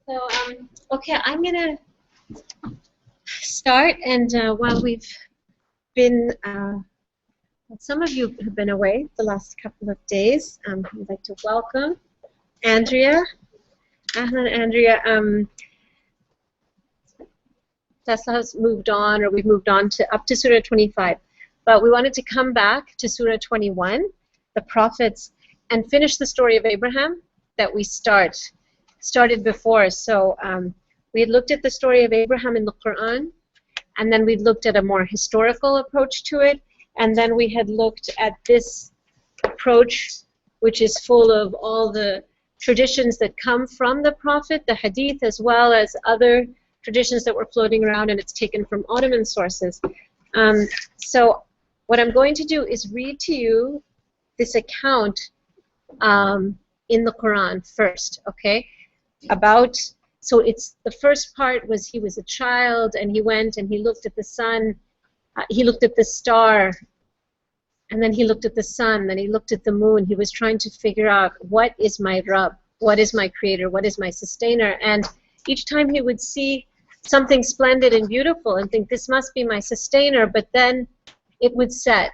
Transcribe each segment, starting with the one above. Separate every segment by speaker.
Speaker 1: So, okay, I'm going to start, and while we've been, some of you have been away the last couple of days, I'd like to welcome Andrea. Ahlan, Andrea. Tesla's moved on, or we've moved on to up to Surah 25. But we wanted to come back to Surah 21, the prophets, and finish the story of Abraham that we started before. So we had looked at the story of Abraham in the Qur'an, and then we looked at a more historical approach to it, and then we had looked at this approach, which is full of all the traditions that come from the prophet, the hadith, as well as other traditions that were floating around, and it's taken from Ottoman sources. So what I'm going to do is read to you this account in the Quran first, okay? So it's the first part was he was a child, and he went and he looked at the sun, he looked at the star, and then he looked at the sun, then he looked at the moon. He was trying to figure out, what is my Rabb? What is my creator? What is my sustainer? And each time he would see something splendid and beautiful and think, this must be my sustainer, but then it would set,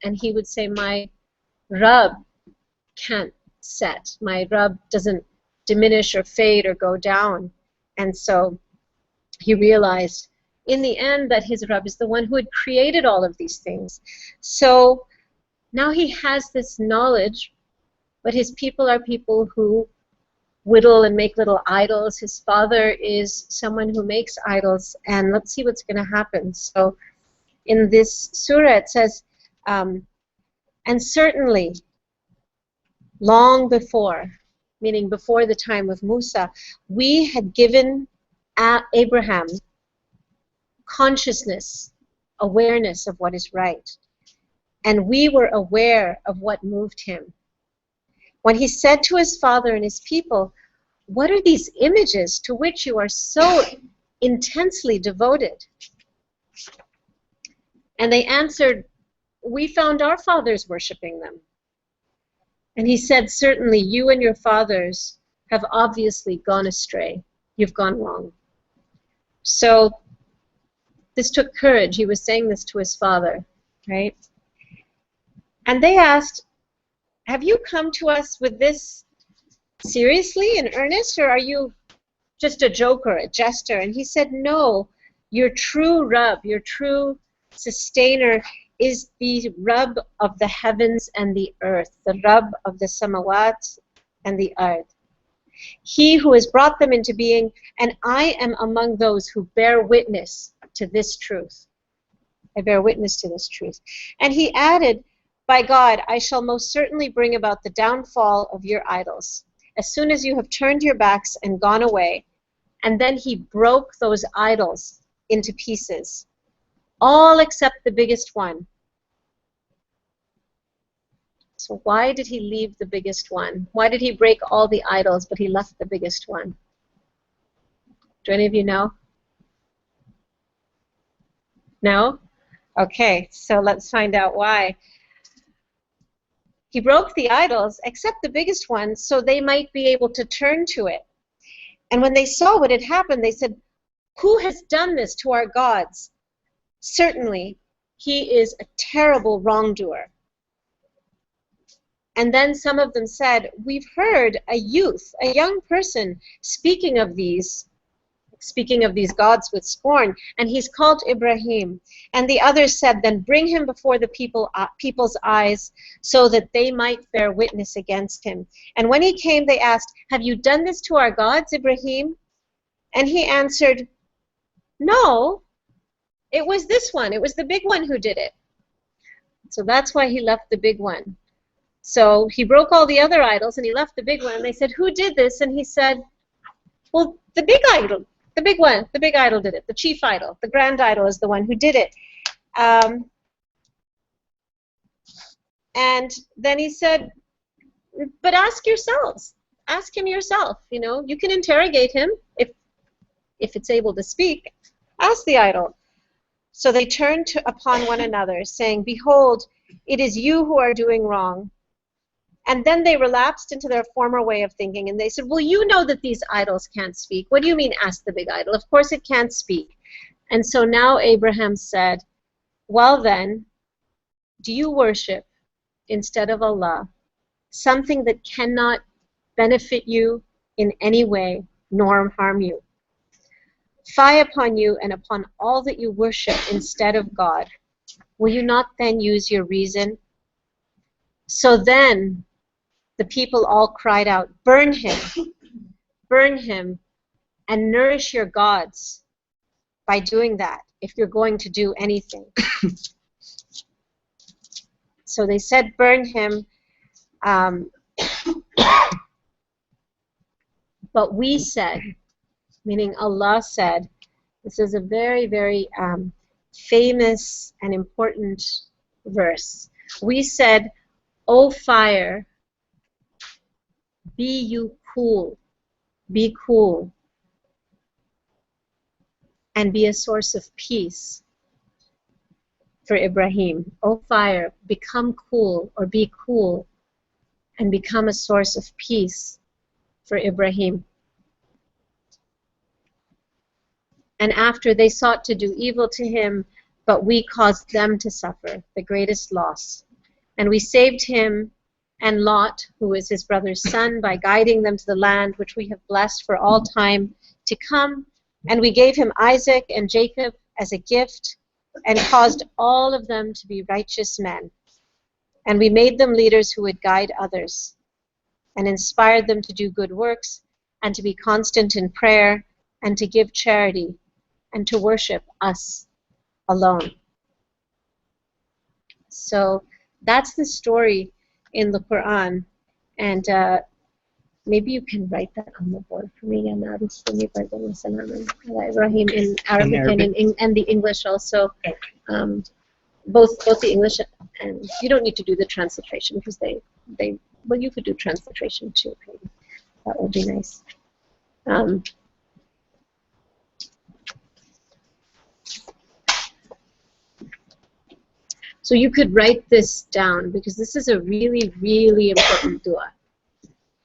Speaker 1: and he would say, my Rabb can't set. My Rabb doesn't diminish or fade or go down. And so he realized in the end that his Rabb is the one who had created all of these things. So now he has this knowledge, but his people are people who whittle and make little idols. His father is someone who makes idols, and let's see what's going to happen. So in this surah it says, and certainly long before, meaning before the time of Musa, we had given Abraham consciousness, awareness of what is right, and we were aware of what moved him. When he said to his father and his people, what are these images to which you are so intensely devoted? And they answered, we found our fathers worshiping them. And he said, certainly you and your fathers have obviously gone astray. You've gone wrong. So this took courage. He was saying this to his father, right? And they asked, have you come to us with this seriously, in earnest, or are you just a joker, a jester? And he said, no, your true Rabb, your true sustainer is the Rabb of the heavens and the earth, the Rabb of the samawat and the earth. He who has brought them into being, and I am among those who bear witness to this truth. I bear witness to this truth. And he added, by God, I shall most certainly bring about the downfall of your idols, as soon as you have turned your backs and gone away. And then he broke those idols into pieces, all except the biggest one. So why did he leave the biggest one? Why did he break all the idols, but he left the biggest one? Do any of you know? No? Okay, so let's find out why. He broke the idols, except the biggest one, so they might be able to turn to it. And when they saw what had happened, they said, who has done this to our gods? Certainly, he is a terrible wrongdoer. And then some of them said, we've heard a youth, a young person, speaking of these gods with scorn, and he's called Ibrahim. And the others said, then bring him before the people's eyes, so that they might bear witness against him. And when he came, they asked, have you done this to our gods, Ibrahim? And he answered, no, it was this one. It was the big one who did it. So that's why he left the big one. So he broke all the other idols, and he left the big one. And they said, who did this? And he said, well, the big idol. The big one, the big idol did it. The chief idol, the grand idol is the one who did it. And then he said, but ask yourselves. Ask him yourself. You know, you can interrogate him if it's able to speak. Ask the idol. So they turned upon one another, saying, behold, it is you who are doing wrong. And then they relapsed into their former way of thinking, and they said, well, you know that these idols can't speak. What do you mean, ask the big idol? Of course it can't speak. And so now Abraham said, well then, do you worship instead of Allah something that cannot benefit you in any way nor harm you? Fie upon you and upon all that you worship instead of God. Will you not then use your reason? So then the people all cried out, burn him, and nourish your gods by doing that, if you're going to do anything. So they said, burn him, but we said, meaning Allah said, this is a very, very famous and important verse. We said, O fire, be you cool, be cool, and be a source of peace for Ibrahim. O fire, become cool, or be cool, and become a source of peace for Ibrahim. And after they sought to do evil to him, but we caused them to suffer the greatest loss. And we saved him and Lot, who is his brother's son, by guiding them to the land which we have blessed for all time to come. And we gave him Isaac and Jacob as a gift, and caused all of them to be righteous men. And we made them leaders who would guide others, and inspired them to do good works, and to be constant in prayer, and to give charity, and to worship us alone. So that's the story in the Qur'an, and maybe you can write that on the board for me. Ibrahim in Arabic and the English also.
Speaker 2: Okay.
Speaker 1: Both the English, and you don't need to do the transliteration because well, you could do transliteration too. Maybe. That would be nice. So you could write this down, because this is a really, really important dua.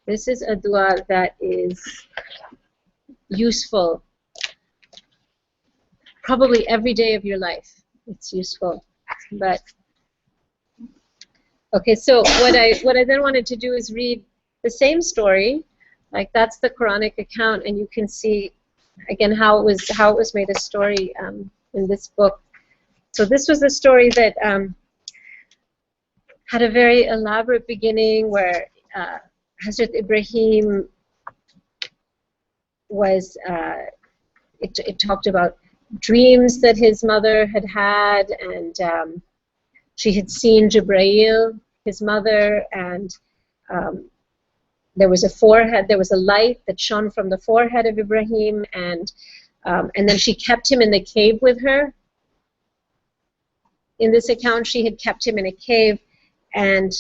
Speaker 1: This is a dua that is useful probably every day of your life. It's useful. But okay, so what I then wanted to do is read the same story. Like, that's the Quranic account, and you can see again how it was made a story in this book. So this was a story that had a very elaborate beginning, where Hazrat Ibrahim was, it talked about dreams that his mother had had, and she had seen Jibreel, his mother, and there was a forehead, there was a light that shone from the forehead of Ibrahim, and then she kept him in the cave with her. In this account, she had kept him in a cave, and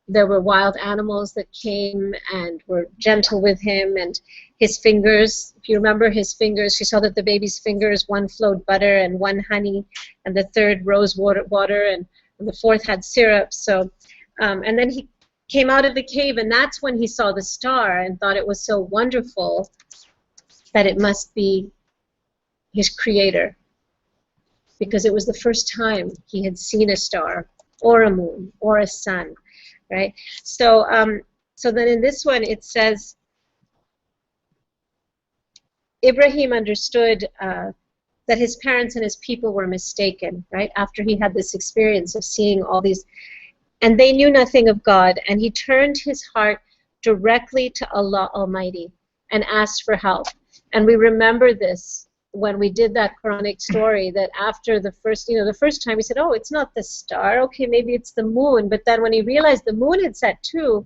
Speaker 1: there were wild animals that came and were gentle with him, and his fingers, if you remember his fingers, she saw that the baby's fingers, one flowed butter and one honey, and the third rose water, and the fourth had syrup. So, and then he came out of the cave, and that's when he saw the star and thought it was so wonderful that it must be his creator, because it was the first time he had seen a star or a moon or a sun, right? So, so then in this one it says, Ibrahim understood that his parents and his people were mistaken, right? After he had this experience of seeing all these, and they knew nothing of God, and he turned his heart directly to Allah Almighty and asked for help. And we remember this when we did that Quranic story, that after the first, the first time he said, oh, it's not the star, okay, maybe it's the moon, but then when he realized the moon had set too,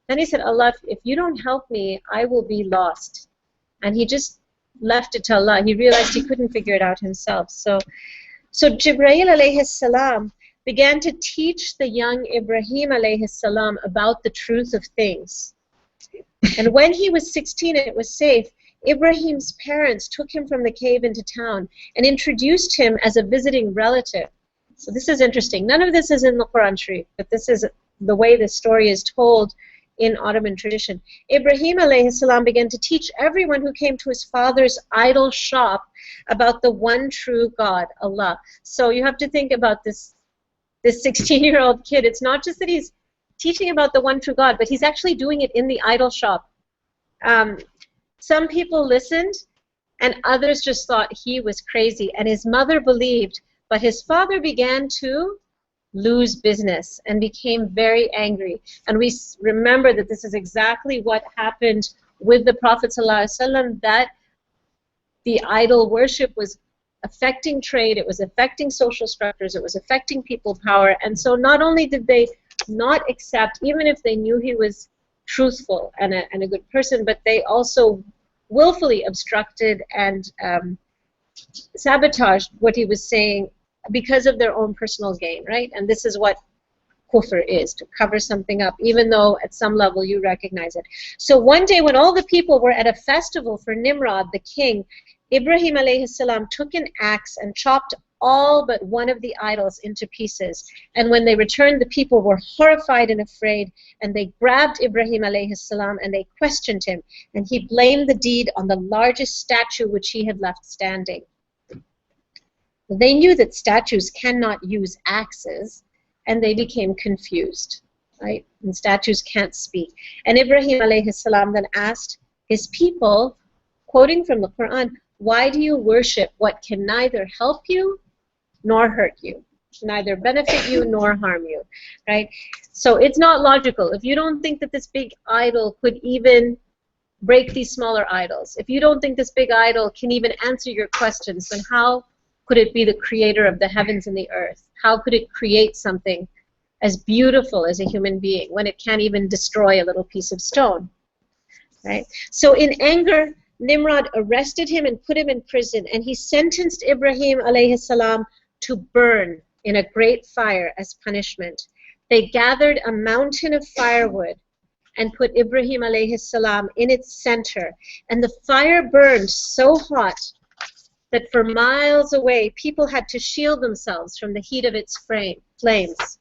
Speaker 1: then he said, Allah, if you don't help me, I will be lost. And he just left it to Allah. He realized he couldn't figure it out himself. So Jibreel alayhi salam began to teach the young Ibrahim alayhi salam about the truth of things. And when he was 16 and it was safe, Ibrahim's parents took him from the cave into town and introduced him as a visiting relative, So this is interesting. None of this is in the Quran Sharif, but this is the way this story is told in Ottoman tradition. Ibrahim alayhi salam began to teach everyone who came to his father's idol shop about the one true God, Allah. So you have to think about this 16-year-old kid. It's not just that he's teaching about the one true God, but he's actually doing it in the idol shop. Some people listened, and others just thought he was crazy. And his mother believed, but his father began to lose business and became very angry. And we remember that this is exactly what happened with the Prophet ﷺ, that the idol worship was affecting trade, it was affecting social structures, it was affecting people power. And so not only did they not accept, even if they knew he was truthful and a good person, but they also willfully obstructed and sabotaged what he was saying because of their own personal gain, right? And this is what kufr is, to cover something up, even though at some level you recognize it. So one day when all the people were at a festival for Nimrod, the king, Ibrahim alayhi salam took an axe and chopped all but one of the idols into pieces. And when they returned, the people were horrified and afraid, and they grabbed Ibrahim alayhi salam and they questioned him, and he blamed the deed on the largest statue which he had left standing. They knew that statues cannot use axes, and they became confused, right? And statues can't speak. And Ibrahim alayhi salam then asked his people, quoting from the Quran, "Why do you worship what can neither help you nor hurt you, neither benefit you nor harm you?" Right? So it's not logical. If you don't think that this big idol could even break these smaller idols, if you don't think this big idol can even answer your questions, then how could it be the creator of the heavens and the earth? How could it create something as beautiful as a human being when it can't even destroy a little piece of stone? Right? So in anger, Nimrod arrested him and put him in prison, and he sentenced Ibrahim alayhi salam to burn in a great fire as punishment. They gathered a mountain of firewood and put Ibrahim alayhi salam in its center, and the fire burned so hot that for miles away people had to shield themselves from the heat of its flames.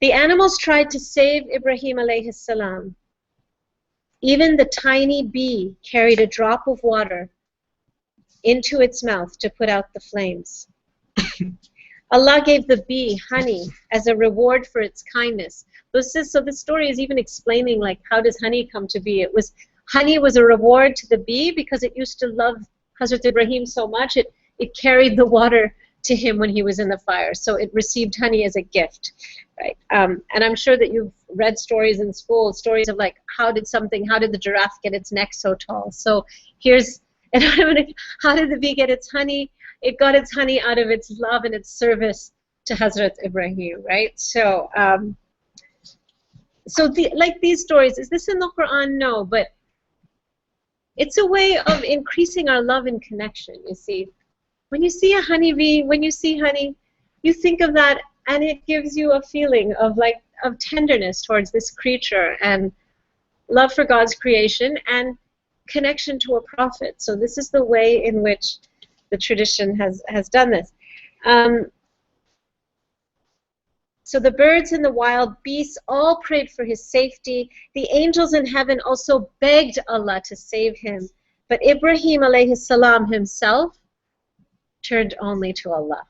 Speaker 1: The animals tried to save Ibrahim alayhi salam. Even the tiny bee carried a drop of water into its mouth to put out the flames. Allah gave the bee honey as a reward for its kindness. So this story is even explaining, like, how does honey come to be? Honey was a reward to the bee because it used to love Hazrat Ibrahim so much, it carried the water to him when he was in the fire. So it received honey as a gift, right? And I'm sure that you've read stories in school, stories of like, how did the giraffe get its neck so tall? So how did the bee get its honey? It got its honey out of its love and its service to Hazrat Ibrahim, right? So, like these stories, is this in the Quran? No, but it's a way of increasing our love and connection, you see. When you see a honeybee, when you see honey, you think of that, and it gives you a feeling of tenderness towards this creature and love for God's creation and connection to a prophet. So this is the way in which the tradition has done this. So the birds and the wild beasts all prayed for his safety. The angels in heaven also begged Allah to save him. But Ibrahim alayhi salam himself turned only to Allah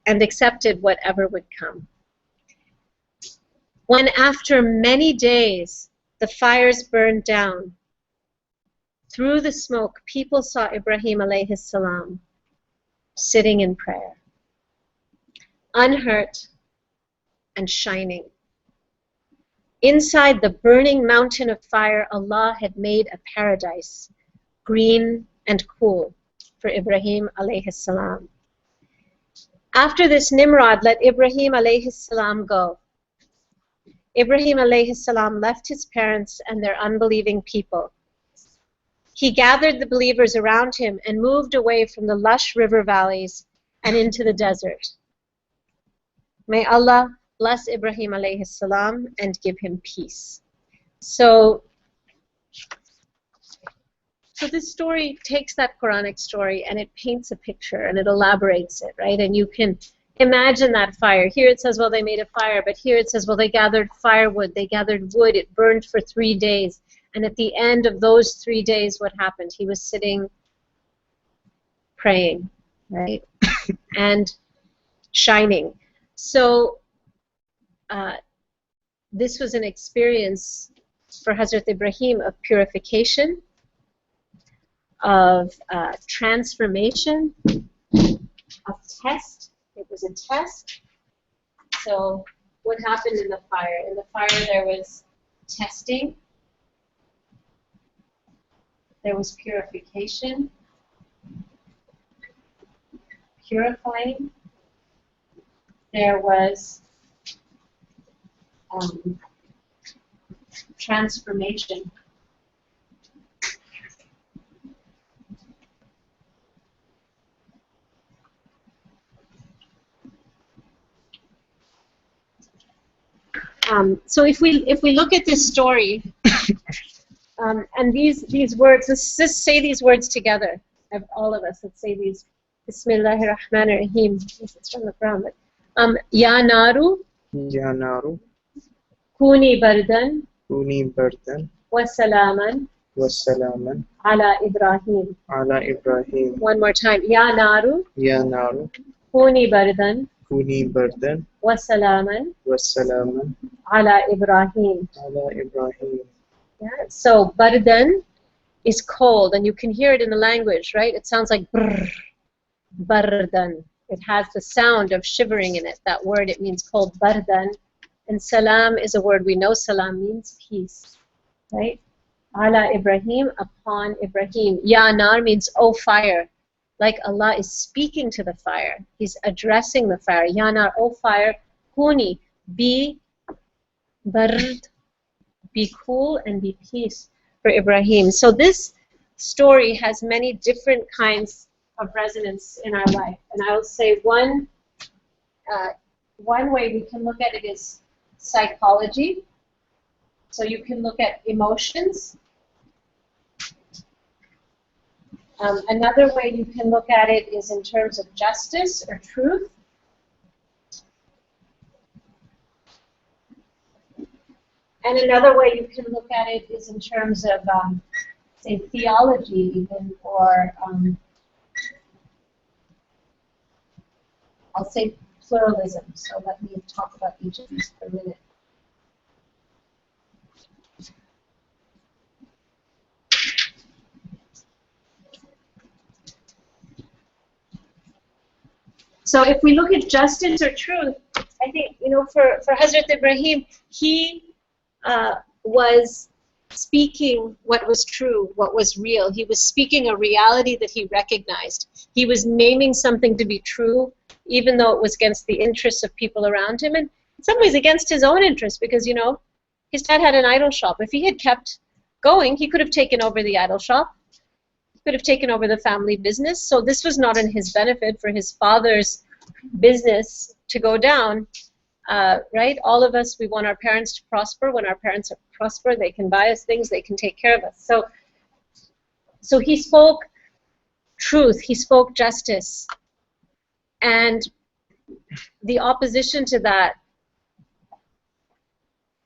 Speaker 1: and accepted whatever would come. When after many days the fires burned down, through the smoke people saw Ibrahim alayhi salam sitting in prayer, unhurt and shining. Inside the burning mountain of fire, Allah had made a paradise, green and cool, for Ibrahim alayhi salam. After this, Nimrod let Ibrahim alayhi salam go. Ibrahim alayhi salam left his parents and their unbelieving people. He gathered the believers around him and moved away from the lush river valleys and into the desert. May Allah bless Ibrahim alayhi salam and give him peace. So So this story takes that Quranic story and it paints a picture and it elaborates it, right? And you can imagine that fire. Here it says, well, they made a fire, but here it says, well, they gathered firewood, they gathered wood, it burned for 3 days. And at the end of those 3 days, what happened? He was sitting praying, right? And shining. So this was an experience for Hazrat Ibrahim of purification, of transformation, of test. It was a test. So what happened in the fire? In the fire there was testing, there was purification, purifying, there was transformation. So if we look at this story, and these words, let's just say these words together, all of us. Let's say these. Bismillahir Rahmanir Rahim. It's from the Quran. Ya Naru.
Speaker 2: Ya Naru.
Speaker 1: Kuni Bardan.
Speaker 2: Kuni Bardan.
Speaker 1: Wa Salaman.
Speaker 2: Wassalaman
Speaker 1: Ala Ibrahim.
Speaker 2: ala Ibrahim.
Speaker 1: One more time. Ya Naru.
Speaker 2: Ya Naru.
Speaker 1: Kuni Bardan.
Speaker 2: Kuni Bardan.
Speaker 1: Wassalaman
Speaker 2: Wassalaman
Speaker 1: ala Ibrahim.
Speaker 2: ala Ibrahim.
Speaker 1: Yeah. So Bardan is cold, and you can hear it in the language, right? It sounds like brr, Bardan. It has the sound of shivering in it. That word, it means cold, Bardan. And Salam is a word we know. Salam means peace, right? Ala Ibrahim, upon Ibrahim. Ya Nar means, oh fire. Like Allah is speaking to the fire. He's addressing the fire. Ya Nar, oh fire. Kuni, be bard, be cool and be peace for Ibrahim. So this story has many different kinds of resonance in our life. And I will say one way we can look at it is psychology. So you can look at emotions. Another way you can look at it is in terms of justice or truth. And another way you can look at it is in terms of, say, theology even, or I'll say pluralism. So let me talk about each of these for a minute. So if we look at justice or truth, I think, you know, for Hazrat Ibrahim, he was speaking what was true, what was real. He was speaking a reality that he recognized. He was naming something to be true, even though it was against the interests of people around him, and in some ways against his own interests, because, you know, his dad had an idol shop. If he had kept going, he could have taken over the idol shop. He could have taken over the family business. So this was not in his benefit for his father's business to go down. Right? All of us, we want our parents to prosper. When our parents prosper, they can buy us things, they can take care of us. So he spoke truth, he spoke justice. And the opposition to that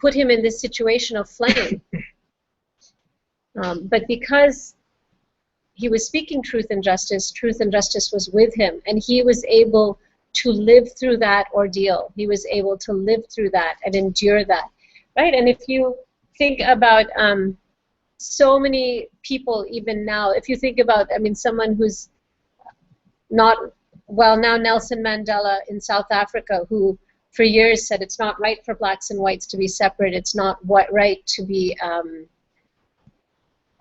Speaker 1: put him in this situation of flame. But because he was speaking truth and justice was with him, and he was able to live through that ordeal. He was able to live through that and endure that, right? And if you think about so many people even now, if you think about, I mean, someone who's not, well, now Nelson Mandela in South Africa, who for years said it's not right for blacks and whites to be separate, it's not right to be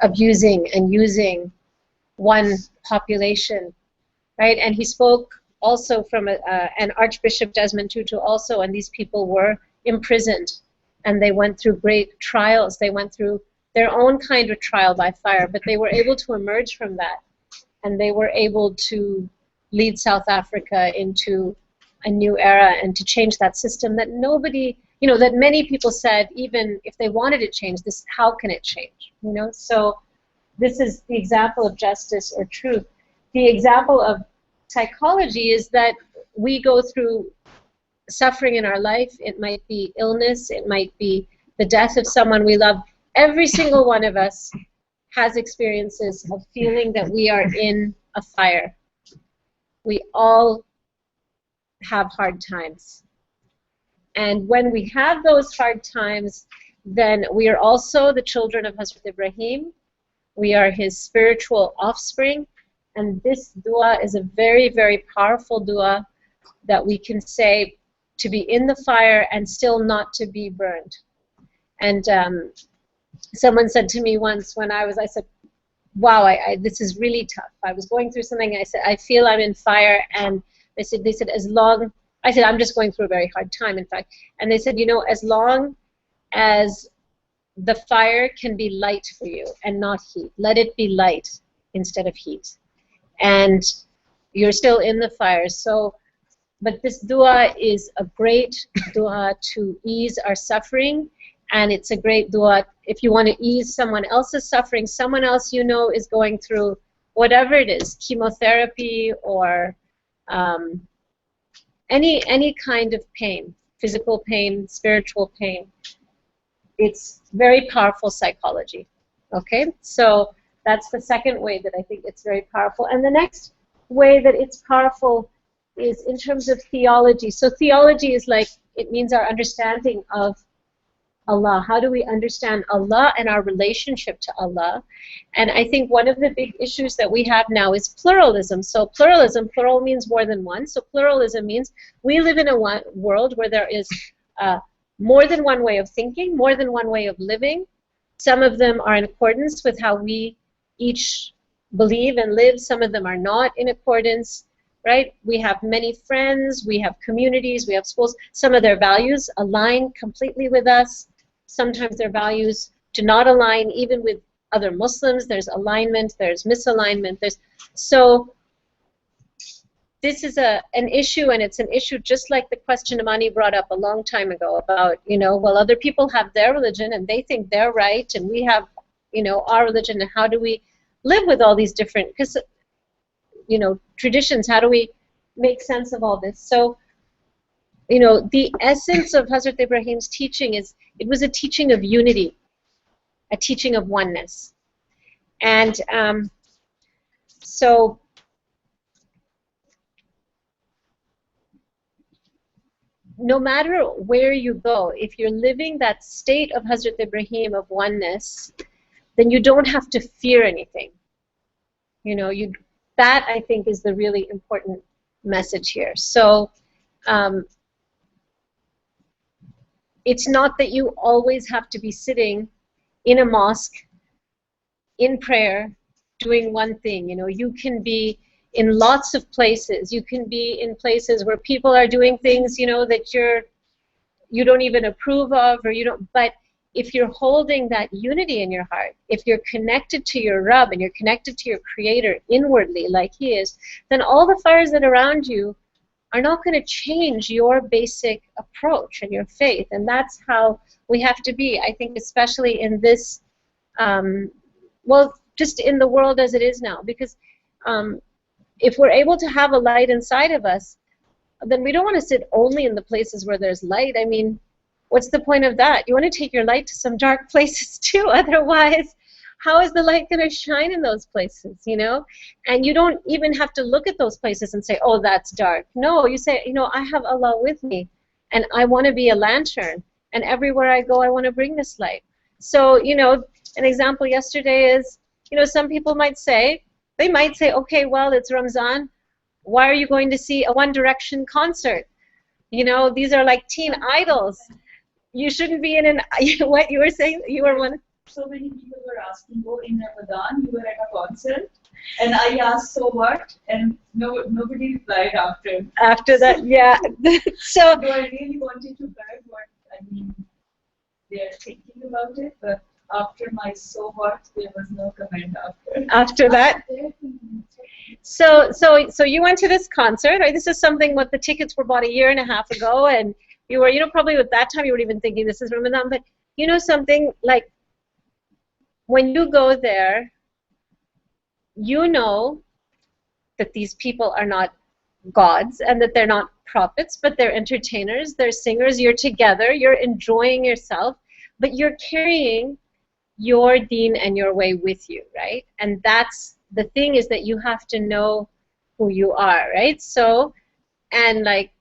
Speaker 1: abusing and using one population, right? And he spoke also from an Archbishop Desmond Tutu also, and these people were imprisoned, and they went through great trials. They went through their own kind of trial by fire, but they were able to emerge from that, and they were able to lead South Africa into a new era and to change that system that nobody, you know, that many people said, even if they wanted it changed, how can it change, you know? So this is the example of justice or truth. The example of psychology is that we go through suffering in our life. It might be illness, it might be the death of someone we love. Every single one of us has experiences of feeling that we are in a fire. We all have hard times. And when we have those hard times, then we are also the children of Hazrat Ibrahim. We are his spiritual offspring. And this dua is a very, very powerful dua that we can say to be in the fire and still not to be burned. And someone said to me once when I said, wow, this is really tough. I was going through something, I said, I feel I'm in fire, and they said, as long, I said, I'm just going through a very hard time, in fact. And they said, you know, as long as the fire can be light for you and not heat, let it be light instead of heat. And you're still in the fire. So, but this dua is a great dua to ease our suffering, and it's a great dua if you want to ease someone else's suffering. Someone else you know is going through whatever it is, chemotherapy or any kind of pain, physical pain, spiritual pain. It's very powerful psychology. Okay, so that's the second way that I think it's very powerful. And the next way that it's powerful is in terms of theology. So theology is like, it means our understanding of Allah. How do we understand Allah and our relationship to Allah? And I think one of the big issues that we have now is pluralism. So pluralism, plural means more than one. So pluralism means we live in a world where there is more than one way of thinking, more than one way of living. Some of them are in accordance with how we each believe and live. Some of them are not in accordance, right? We have many friends, we have communities, we have schools. Some of their values align completely with us. Sometimes their values do not align even with other Muslims. There's alignment, there's misalignment. So this is an issue, and it's an issue just like the question Amani brought up a long time ago about, you know, well, other people have their religion and they think they're right, and we have, you know, our religion, and how do we live with all these different, because, you know, traditions, how do we make sense of all this? So, you know, the essence of Hazrat Ibrahim's teaching is, it was a teaching of unity, a teaching of oneness. And so no matter where you go, if you're living that state of Hazrat Ibrahim of oneness, then you don't have to fear anything. You know, that I think is the really important message here. So it's not that you always have to be sitting in a mosque, in prayer, doing one thing. You know, you can be in lots of places. You can be in places where people are doing things, you know, that you don't even approve of, or you don't. But if you're holding that unity in your heart, if you're connected to your Rabb and you're connected to your Creator inwardly, like He is, then all the fires that are around you are not going to change your basic approach and your faith. And that's how we have to be, I think, especially in this, well, just in the world as it is now. Because if we're able to have a light inside of us, then we don't want to sit only in the places where there's light. I mean, what's the point of that? You want to take your light to some dark places too. Otherwise, how is the light going to shine in those places, you know? And you don't even have to look at those places and say, oh, that's dark. No, you say, you know, I have Allah with me, and I want to be a lantern, and everywhere I go, I want to bring this light. So, you know, an example yesterday is, you know, some people might say, okay, well, it's Ramzan. Why are you going to see a One Direction concert? You know, these are like teen idols. You shouldn't be in an, what you were saying, you were one.
Speaker 3: So many people were asking, oh, in Ramadan, you were at a concert, and I asked, so what? And nobody replied after.
Speaker 1: After that, yeah. So
Speaker 3: I really wanted to beg what, I mean, they're thinking about it, but after my so what, there was no comment after.
Speaker 1: After that? So you went to this concert, right? This is something, what the tickets were bought a year and a half ago, and you were, you know, probably at that time you weren't even thinking this is Ramadan, but you know something, like, when you go there, you know that these people are not gods and that they're not prophets, but they're entertainers, they're singers, you're together, you're enjoying yourself, but you're carrying your deen and your way with you, right? And that's the thing, is that you have to know who you are, right? So, and like,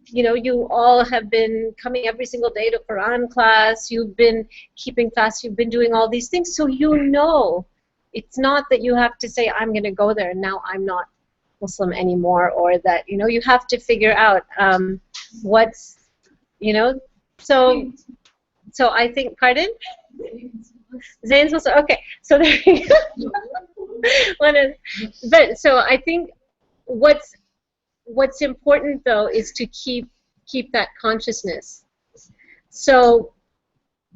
Speaker 1: you know, you all have been coming every single day to Qur'an class, you've been keeping fast, you've been doing all these things, so you know. It's not that you have to say, I'm going to go there and now I'm not Muslim anymore, or that, you know, you have to figure out what's, you know, so I think, pardon? Zayn's also, okay, so there you go. But so I think what's important though is to keep that consciousness. So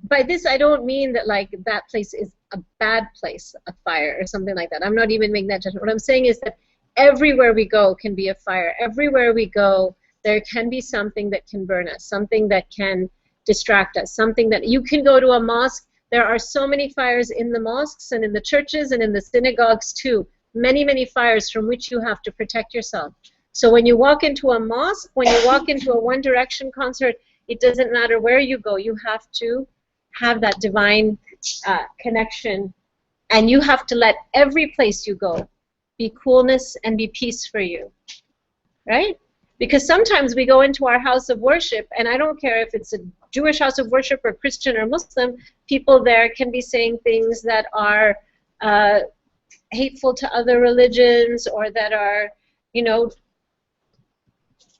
Speaker 1: by this I don't mean that like that place is a bad place, a fire or something like that. I'm not even making that judgment. What I'm saying is that everywhere we go can be a fire. Everywhere we go there can be something that can burn us, something that can distract us, something that you can go to a mosque. There are so many fires in the mosques and in the churches and in the synagogues too. Many, many fires from which you have to protect yourself. So when you walk into a mosque, when you walk into a One Direction concert, it doesn't matter where you go. You have to have that divine connection, and you have to let every place you go be coolness and be peace for you, right? Because sometimes we go into our house of worship, and I don't care if it's a Jewish house of worship or Christian or Muslim, people there can be saying things that are hateful to other religions, or that are, you know,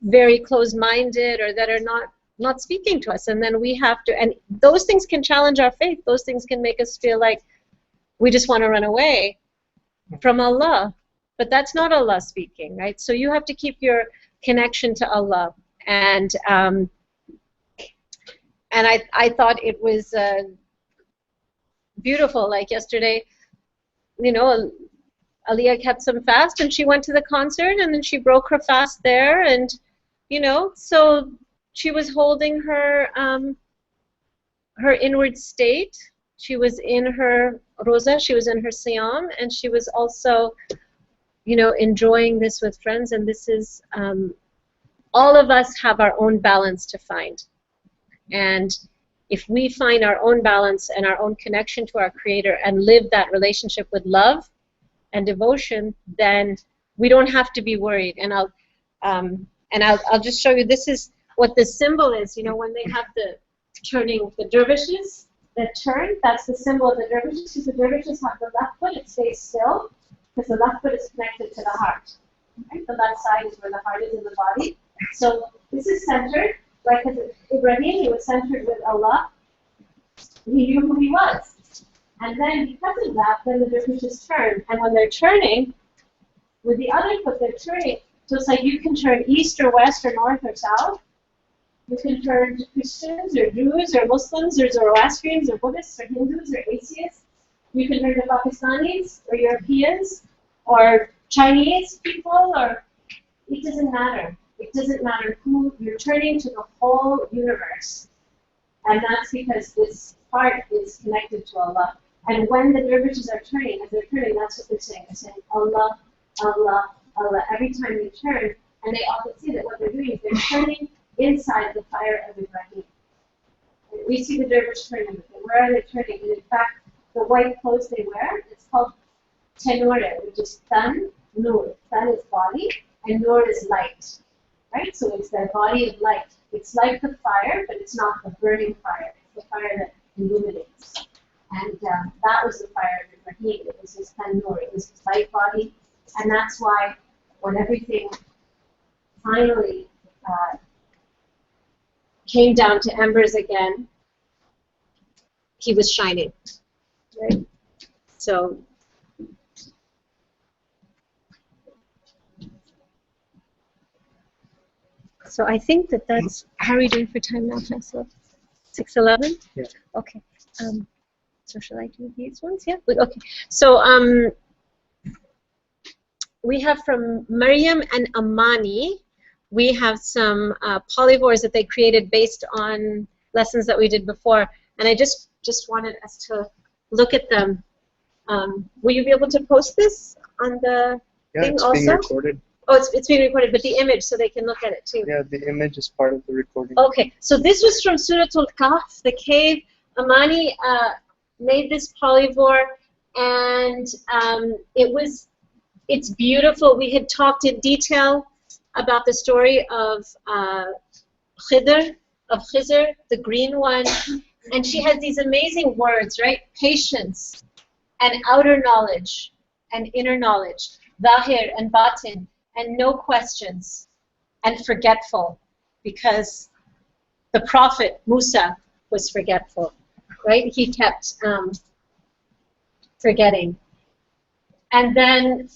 Speaker 1: very closed-minded, or that are not speaking to us. And then we have to, and those things can challenge our faith. Those things can make us feel like we just want to run away from Allah. But that's not Allah speaking, right? So you have to keep your connection to Allah. And I thought it was beautiful. Like yesterday, you know, Aliyah kept some fast, and she went to the concert, and then she broke her fast there, and you know, so she was holding her her inward state. She was in her roza, she was in her siyam, and she was also, you know, enjoying this with friends. And this is, all of us have our own balance to find. And if we find our own balance and our own connection to our Creator and live that relationship with love and devotion, then we don't have to be worried. And I'll just show you. This is what the symbol is. You know, when they have the turning, the dervishes that turn, that's the symbol of the dervishes. Because the dervishes have the left foot, it stays still, because the left foot is connected to the heart. Right? The left side is where the heart is in the body. So this is centered, like Ibrahim, he was centered with Allah. He knew who he was. And then because of that, then the dervishes turn. And when they're turning, with the other foot they're turning, so it's like you can turn east or west or north or south. You can turn to Christians or Jews or Muslims or Zoroastrians or Buddhists or Hindus or atheists. You can turn to Pakistanis or Europeans or Chinese people, or it doesn't matter. It doesn't matter who, you're turning to the whole universe. And that's because this part is connected to Allah. And when the dervishes are turning, as they're turning, that's what they're saying. They're saying Allah, Allah, Allah. Every time they turn, and they often see that what they're doing is they're turning inside the fire of Ibrahim. And we see the dervish turning with them. Where are they turning? And in fact, the white clothes they wear, it's called tenure, which is tan, nur. Tan is body, and nur is light. Right? So it's their body of light. It's like the fire, but it's not the burning fire. It's the fire that illuminates. And that was the fire of Ibrahim. It was his tanur. It was his light body. And that's why when everything finally came down to embers again, he was shining. Right? So I think that's, how are we doing for time now, Faisal? 6:11?
Speaker 2: Yeah.
Speaker 1: Okay. So shall I do these ones? Yeah? Okay. So we have from Maryam and Amani, we have some polyvores that they created based on lessons that we did before. And I just wanted us to look at them Will you be able to post this on the
Speaker 2: Yeah,
Speaker 1: thing
Speaker 2: it's
Speaker 1: also?
Speaker 2: being recorded.
Speaker 1: Oh, it's being recorded, but the image, so they can look at it too.
Speaker 2: Yeah, the image is part of the recording.
Speaker 1: Okay, so this was from Surah Al-Kahf, the cave. Amani made this polyvore, and it's beautiful. We had talked in detail about the story of Khidr, the green one, and she has these amazing words, right? Patience, and outer knowledge, and inner knowledge, Zahir and Batin, and no questions, and forgetful, because the prophet Musa was forgetful, right? He kept forgetting. And then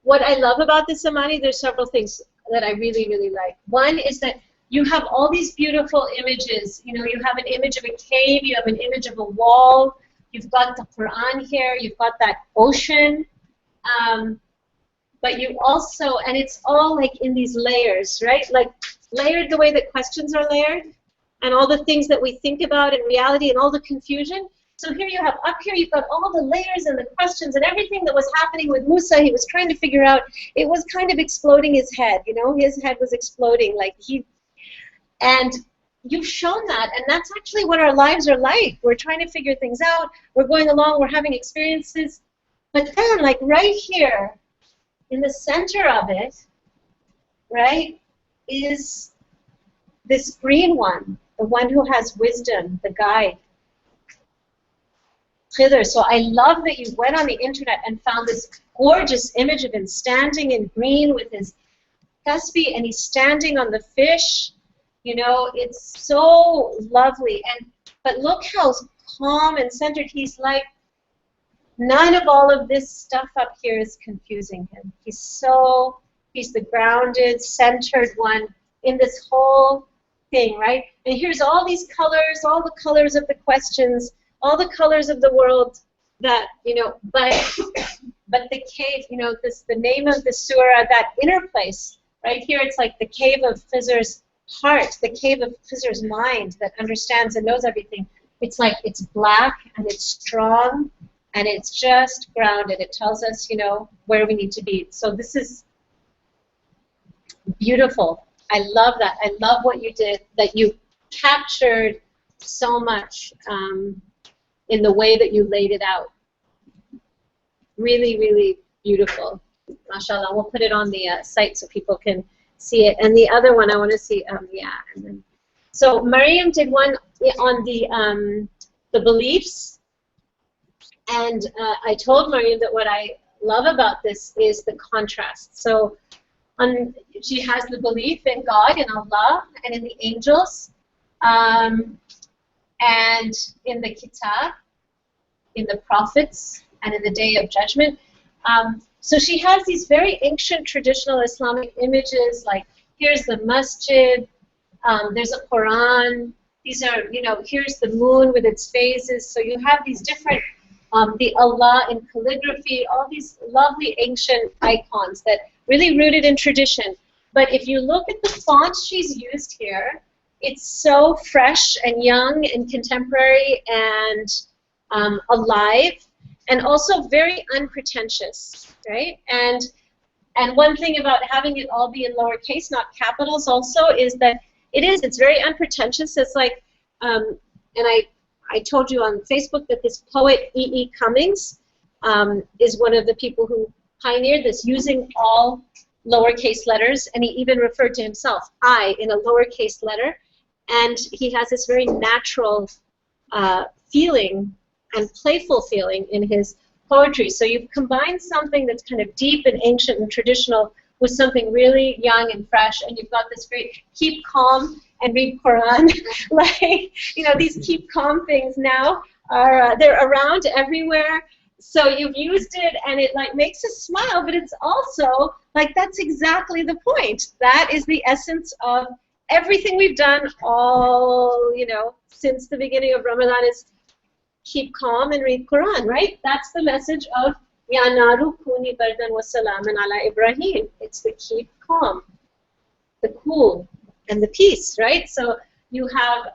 Speaker 1: what I love about this Amani, there's several things that I really, really like. One is that you have all these beautiful images. You know, you have an image of a cave, you have an image of a wall, you've got the Qur'an here, you've got that ocean, but you also, and it's all like in these layers, right? Like layered the way that questions are layered, and all the things that we think about in reality and all the confusion. So here you have, up here you've got all the layers and the questions and everything that was happening with Musa. He was trying to figure out, it was kind of exploding his head, you know, his head was exploding, like and you've shown that, and that's actually what our lives are like. We're trying to figure things out, we're going along, we're having experiences, but then like right here, in the center of it, right, is this green one, the one who has wisdom, the guide. Khidr. So I love that you went on the internet and found this gorgeous image of him standing in green with his tasbih, and he's standing on the fish. You know, it's so lovely. But look how calm and centered he's like. None of all of this stuff up here is confusing him. He's the grounded, centered one in this whole thing, right? And here's all these colors, all the colors of the questions, all the colors of the world that, you know, but the cave, you know, the name of the surah, that inner place, right here, it's like the cave of Khizr's heart, the cave of Khizr's mind that understands and knows everything. It's like, it's black and it's strong and it's just grounded. It tells us, you know, where we need to be. So this is beautiful. I love that. I love what you did, that you captured so much in the way that you laid it out. Really, really beautiful. MashaAllah. We'll put it on the site so people can see it. And the other one I want to see, yeah. And then, so Mariam did one on the beliefs. And I told Mariam that what I love about this is the contrast. So she has the belief in God, in Allah, and in the angels, and in the kitab, in the prophets, and in the day of judgment. So she has these very ancient traditional Islamic images, like here's the masjid, there's a Qur'an, these are, you know, here's the moon with its phases. So you have these different, the Allah in calligraphy, all these lovely ancient icons that really rooted in tradition. But if you look at the font she's used here, it's so fresh and young and contemporary and alive, and also very unpretentious, right? And one thing about having it all be in lowercase, not capitals, also is that it's very unpretentious. It's like, and I told you on Facebook that this poet E.E. Cummings is one of the people who pioneered this, using all lowercase letters, and he even referred to himself, I, in a lowercase letter, and he has this very natural feeling and playful feeling in his poetry. So you've combined something that's kind of deep and ancient and traditional with something really young and fresh, and you've got this great keep calm and read Quran. Like, you know, these keep calm things now are they're around everywhere. So you've used it, and it like makes us smile, but it's also like that's exactly the point. That is the essence of everything we've done all, you know, since the beginning of Ramadan, is keep calm and read Quran, right? That's the message of Ya Naru Kuni Bardan wa Salaman ala Ibrahim. It's the keep calm, the cool, and the peace, right? So you have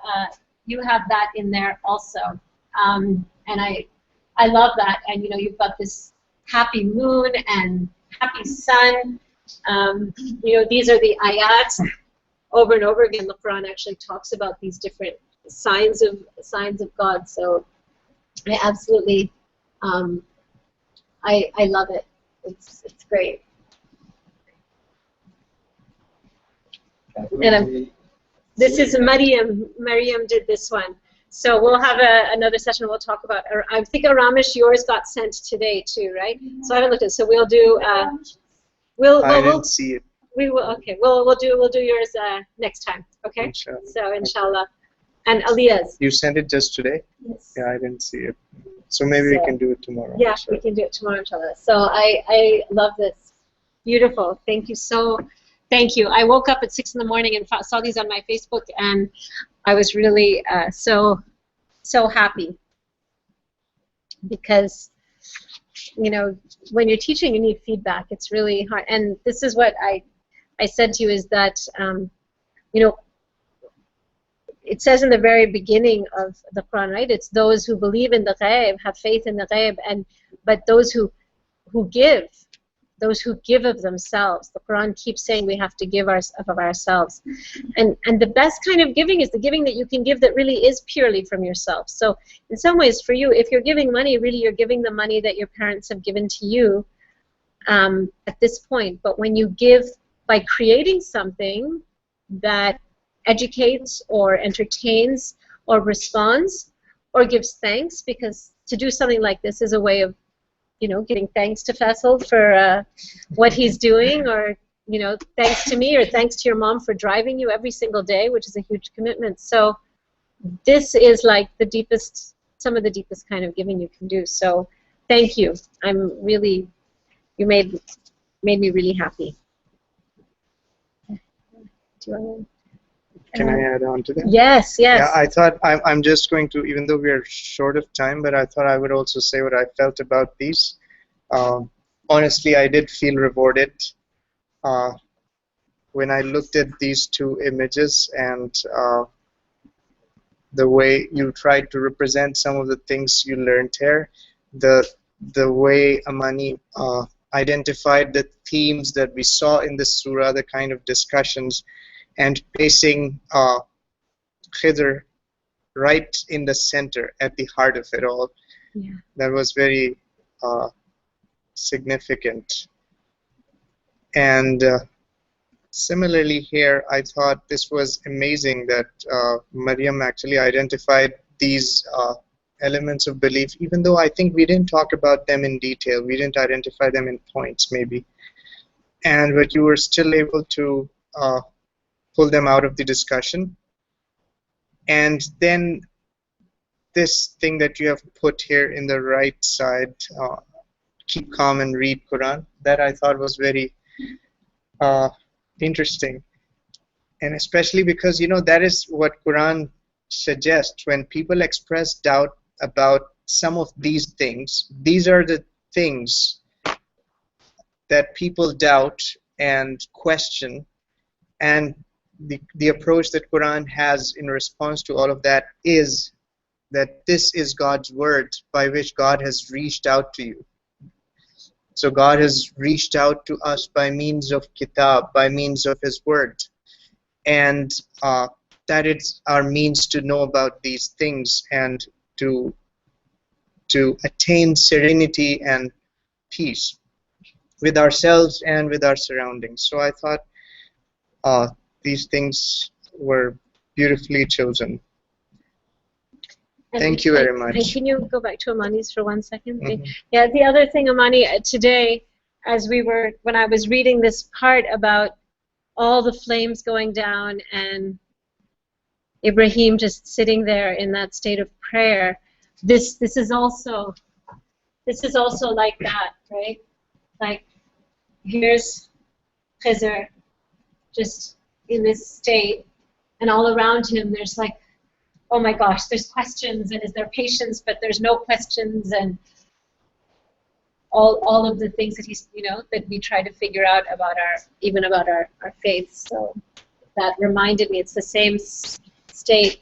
Speaker 1: that in there also. And I love that. And you know, you've got this happy moon and happy sun. You know, these are the ayats. Over and over again, the Quran actually talks about these different signs of God. So I absolutely, I love it. It's great. And this is Maryam. Maryam did this one. So we'll have another session. We'll talk about. I think Aramish, yours got sent today too, right? So I haven't looked at it. So we'll do.
Speaker 2: I didn't see it.
Speaker 1: We will. Okay. We'll do yours next time. Okay.
Speaker 2: Inshallah.
Speaker 1: So inshallah. And Aliyah's.
Speaker 2: You sent it just today?
Speaker 1: Yes.
Speaker 2: Yeah, I didn't see it. So maybe we can do it tomorrow.
Speaker 1: Yeah, we can do it tomorrow, inshallah. So I love this. Beautiful. Thank you so. Thank you. I woke up at 6 in the morning and saw these on my Facebook, and I was really so happy because, you know, when you're teaching, you need feedback. It's really hard. And this is what I said to you is that, you know, it says in the very beginning of the Quran, right? It's those who believe in the ghaib, have faith in the ghaib, but those who give of themselves. The Quran keeps saying we have to give of ourselves. And the best kind of giving is the giving that you can give that really is purely from yourself. So in some ways for you, if you're giving money, really you're giving the money that your parents have given to you at this point. But when you give by creating something that educates or entertains or responds or gives thanks, because to do something like this is a way of, you know, giving thanks to Faisal for what he's doing, or, you know, thanks to me, or thanks to your mom for driving you every single day, which is a huge commitment. So this is like the deepest, some of the deepest kind of giving you can do. So thank you. I'm really, you made me really happy. Do you want to?
Speaker 2: Can I add on to that?
Speaker 1: Yes, yes.
Speaker 2: Yeah, I thought I'm just going to, even though we are short of time, but I thought I would also say what I felt about these. Honestly, I did feel rewarded when I looked at these two images and the way you tried to represent some of the things you learned here, the way Amani identified the themes that we saw in this surah, the kind of discussions, and placing Khidr right in the center, at the heart of it all.
Speaker 1: Yeah.
Speaker 2: That was very significant. And similarly here, I thought this was amazing that Maryam actually identified these elements of belief, even though I think we didn't talk about them in detail. We didn't identify them in points, maybe. But you were still able to pull them out of the discussion. And then this thing that you have put here in the right side, keep calm and read Quran, that I thought was very interesting. And especially because, you know, that is what Quran suggests. When people express doubt about some of these things, these are the things that people doubt and question, and the approach that Quran has in response to all of that is that this is God's word by which God has reached out to you. So God has reached out to us by means of kitab, by means of His word. And that is our means to know about these things and to attain serenity and peace with ourselves and with our surroundings. So I thought these things were beautifully chosen. Thank you very much.
Speaker 1: And can you go back to Amani's for 1 second?
Speaker 2: Mm-hmm.
Speaker 1: Yeah, the other thing, Amani, today, when I was reading this part about all the flames going down and Ibrahim just sitting there in that state of prayer, this is also like that, right? Like, here's Khizr just in this state, and all around him there's like, oh my gosh, there's questions, and is there patience, but there's no questions, and all of the things that he's, you know, that we try to figure out about our faith. So that reminded me, it's the same state.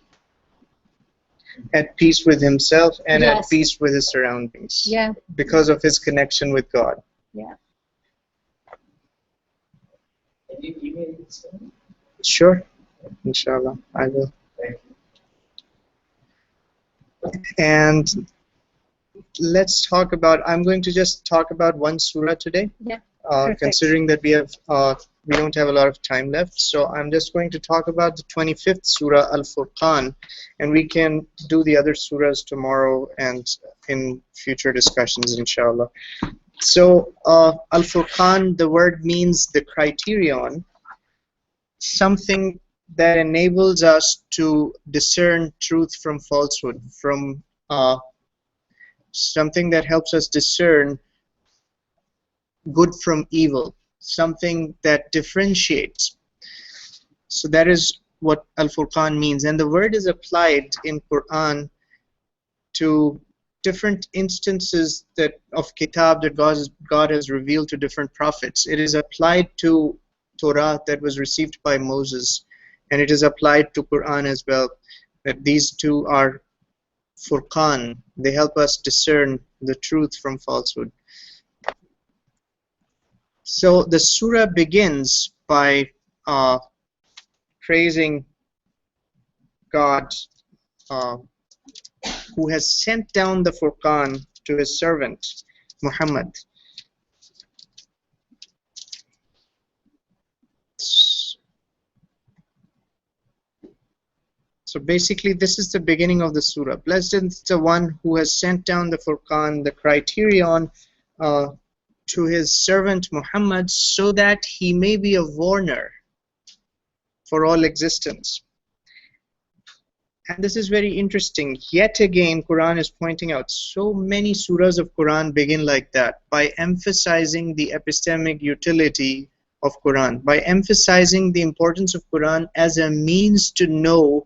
Speaker 2: at peace with himself and at
Speaker 1: Yes.
Speaker 2: peace with his surroundings.
Speaker 1: Yeah.
Speaker 2: Because of his connection with God.
Speaker 1: Yeah.
Speaker 3: Can you email this to me?
Speaker 2: Sure. Inshallah, I will.
Speaker 3: Thank you.
Speaker 2: And let's talk about, I'm going to just talk about one surah today.
Speaker 1: Yeah. Perfect.
Speaker 2: Considering that we don't have a lot of time left, so I'm just going to talk about the 25th surah, al-Furqan, and we can do the other surahs tomorrow and in future discussions, inshallah. So al-Furqan, the word means the criterion, something that enables us to discern truth from falsehood, from something that helps us discern good from evil, something that differentiates. So that is what al-Furqan means, and the word is applied in Qur'an to different instances of kitab that God has revealed to different prophets. It is applied to Torah that was received by Moses, and it is applied to Qur'an as well, that these two are Furqan. They help us discern the truth from falsehood. So the surah begins by praising God, who has sent down the Furqan to his servant Muhammad. So basically this is the beginning of the surah. Blessed is the one who has sent down the Furqan, the criterion, to his servant Muhammad, so that he may be a warner for all existence. And this is very interesting. Yet again, Quran is pointing out so many surahs of Quran begin like that, by emphasizing the epistemic utility of Quran, by emphasizing the importance of Quran as a means to know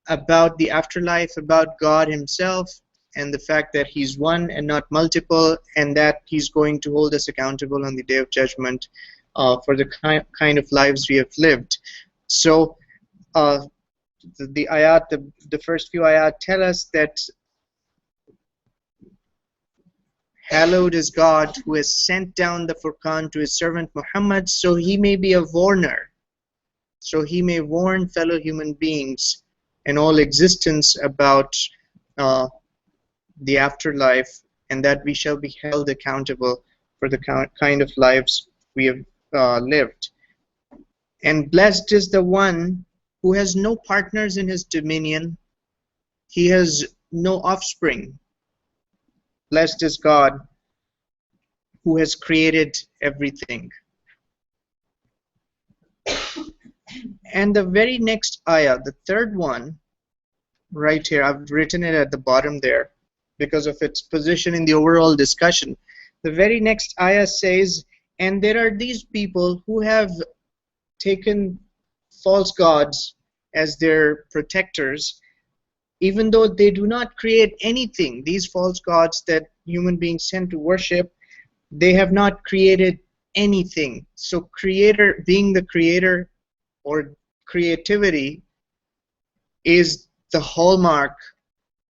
Speaker 2: about the afterlife, about God himself, and the fact that he's one and not multiple, and that he's going to hold us accountable on the Day of Judgment for the kind of lives we have lived. So the ayat, the first few ayat tell us that hallowed is God who has sent down the Furqan to his servant Muhammad, so he may be a warner, so he may warn fellow human beings and all existence about the afterlife, and that we shall be held accountable for the kind of lives we have lived. And blessed is the one who has no partners in his dominion, he has no offspring. Blessed is God who has created everything. And the very next ayah, the third one, right here, I've written it at the bottom there because of its position in the overall discussion. The very next ayah says, and there are these people who have taken false gods as their protectors, even though they do not create anything. These false gods that human beings tend to worship, they have not created anything. So creator, being the creator, or creativity, is the hallmark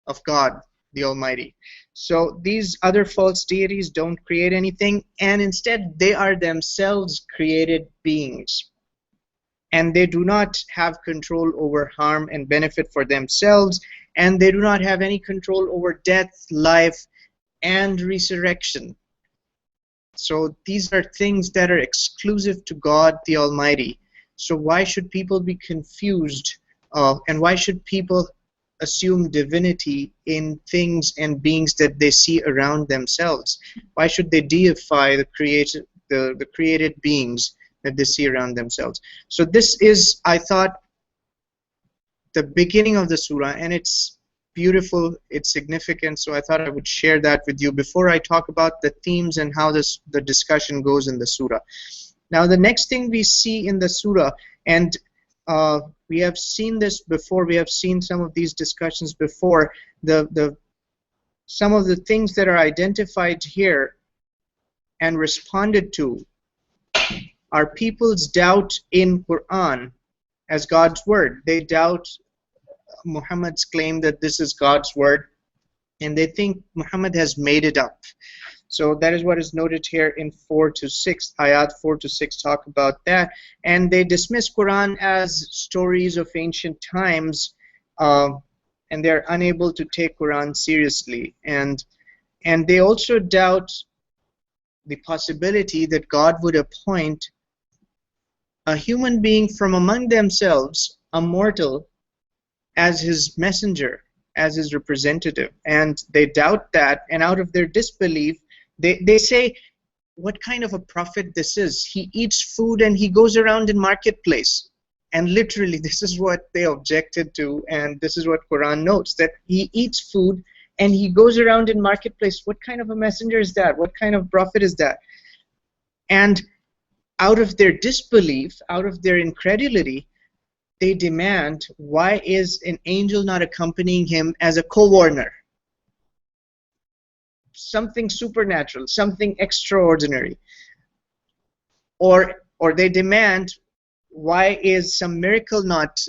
Speaker 2: of God the Almighty. So these other false deities don't create anything, and instead they are themselves created beings, and they do not have control over harm and benefit for themselves, and they do not have any control over death, life, and resurrection. So these are things that are exclusive to God the Almighty. So why should people be confused, and why should people assume divinity in things and beings that they see around themselves? Why should they deify the created beings that they see around themselves? So this is, I thought, the beginning of the surah, and it's beautiful, it's significant, so I thought I would share that with you before I talk about the themes and how the discussion goes in the surah. Now the next thing we see in the surah, and we have seen this before, we have seen some of these discussions before, some of the things that are identified here and responded to are people's doubt in Qur'an as God's word. They doubt Muhammad's claim that this is God's word, and they think Muhammad has made it up. So that is what is noted here in 4 to 6. Ayat 4 to 6 talk about that. And they dismiss Quran as stories of ancient times, and they're unable to take Quran seriously. And they also doubt the possibility that God would appoint a human being from among themselves, a mortal, as his messenger, as his representative. And they doubt that, and out of their disbelief, they say, what kind of a prophet this is? He eats food and he goes around in marketplace. And literally, this is what they objected to, and this is what Quran notes, that he eats food and he goes around in marketplace. What kind of a messenger is that? What kind of prophet is that? And out of their disbelief, out of their incredulity, they demand, why is an angel not accompanying him as a co-warner? Something supernatural, something extraordinary. Or they demand, why is some miracle not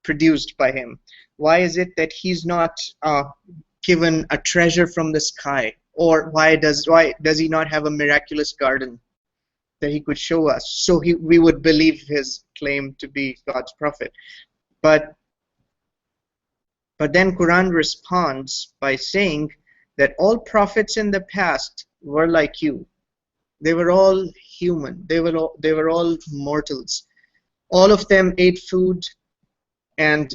Speaker 2: produced by him? Why is it that he's not given a treasure from the sky? Or why does he not have a miraculous garden that he could show us, so we would believe his claim to be God's prophet? But then Quran responds by saying that all prophets in the past were like you. They were all human. They were all mortals. All of them ate food, and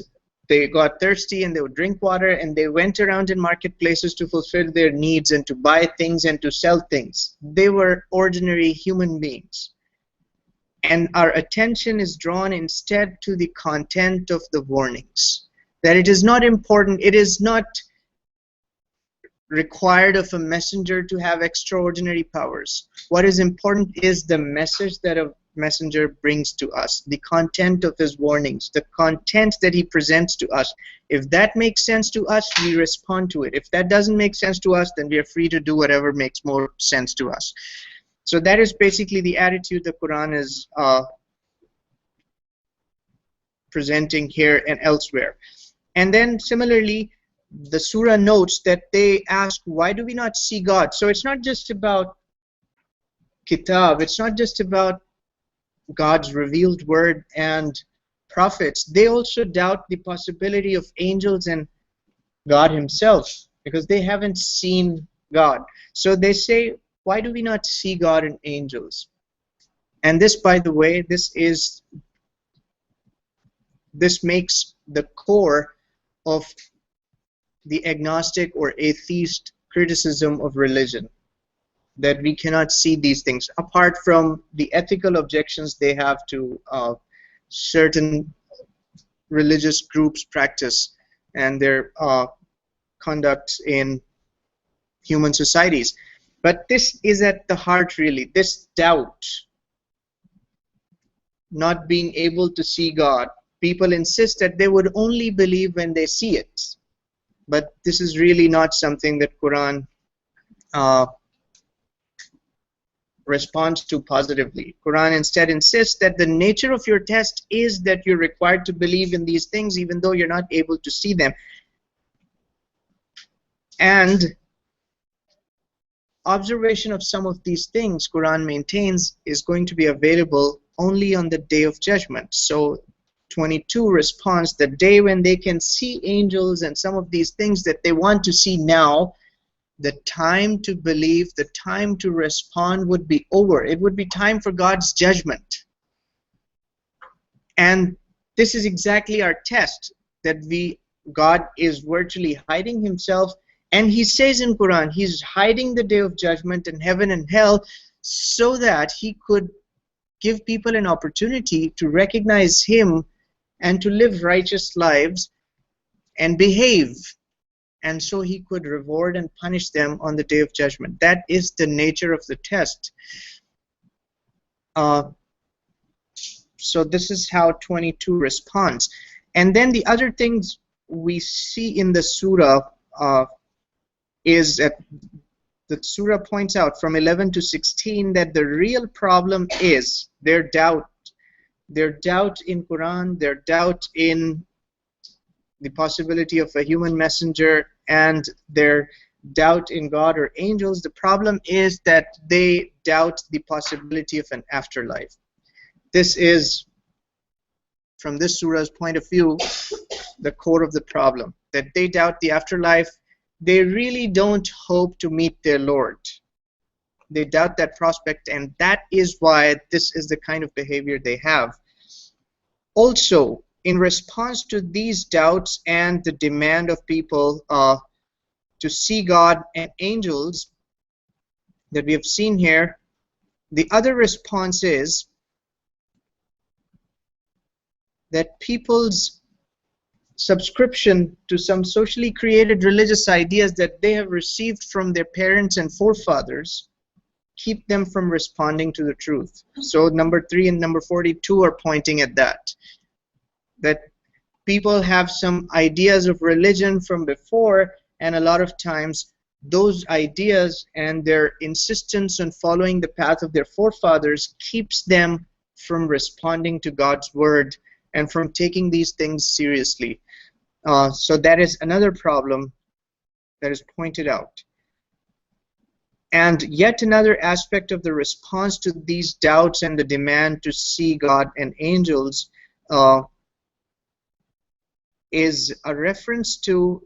Speaker 2: they got thirsty, and they would drink water, and they went around in marketplaces to fulfill their needs and to buy things and to sell things. They were ordinary human beings. And our attention is drawn instead to the content of the warnings. That it is not important, it is not required of a messenger to have extraordinary powers. What is important is the message that a messenger brings to us, the content of his warnings, the content that he presents to us. If that makes sense to us, we respond to it. If that doesn't make sense to us, then we are free to do whatever makes more sense to us. So that is basically the attitude the Quran is presenting here and elsewhere. And then similarly, the surah notes that they ask, why do we not see God? So it's not just about kitab, it's not just about God's revealed word and prophets. They also doubt the possibility of angels and God himself, because they haven't seen God. So they say, why do we not see God and angels? And this, by the way, this makes the core of the agnostic or atheist criticism of religion, that we cannot see these things, apart from the ethical objections they have to certain religious groups' practice and their conduct in human societies. But this is at the heart, really, this doubt, not being able to see God. People insist that they would only believe when they see it. But this is really not something that Quran responds to positively. Quran instead insists that the nature of your test is that you're required to believe in these things even though you're not able to see them. And observation of some of these things, Quran maintains, is going to be available only on the Day of Judgment. So 22 responds, the day when they can see angels and some of these things that they want to see now, the time to believe, the time to respond would be over. It would be time for God's judgment. And this is exactly our test, that God is virtually hiding himself. And he says in Quran, he's hiding the Day of Judgment in heaven and hell so that he could give people an opportunity to recognize him and to live righteous lives and behave. And so he could reward and punish them on the Day of Judgment. That is the nature of the test. So this is how 22 responds. And then the other things we see in the surah is that the surah points out from 11 to 16 that the real problem is their doubt in Quran, their doubt in the possibility of a human messenger and their doubt in God or angels, the problem is that they doubt the possibility of an afterlife. This is, from this surah's point of view, the core of the problem, that they doubt the afterlife. They really don't hope to meet their Lord. They doubt that prospect, and that is why this is the kind of behavior they have. Also, in response to these doubts and the demand of people to see God and angels that we have seen here, the other response is that people's subscription to some socially created religious ideas that they have received from their parents and forefathers keep them from responding to the truth. So number 3 and number 42 are pointing at that people have some ideas of religion from before, and a lot of times those ideas and their insistence on following the path of their forefathers keeps them from responding to God's word and from taking these things seriously. So that is another problem that is pointed out. And yet another aspect of the response to these doubts and the demand to see God and angels is a reference to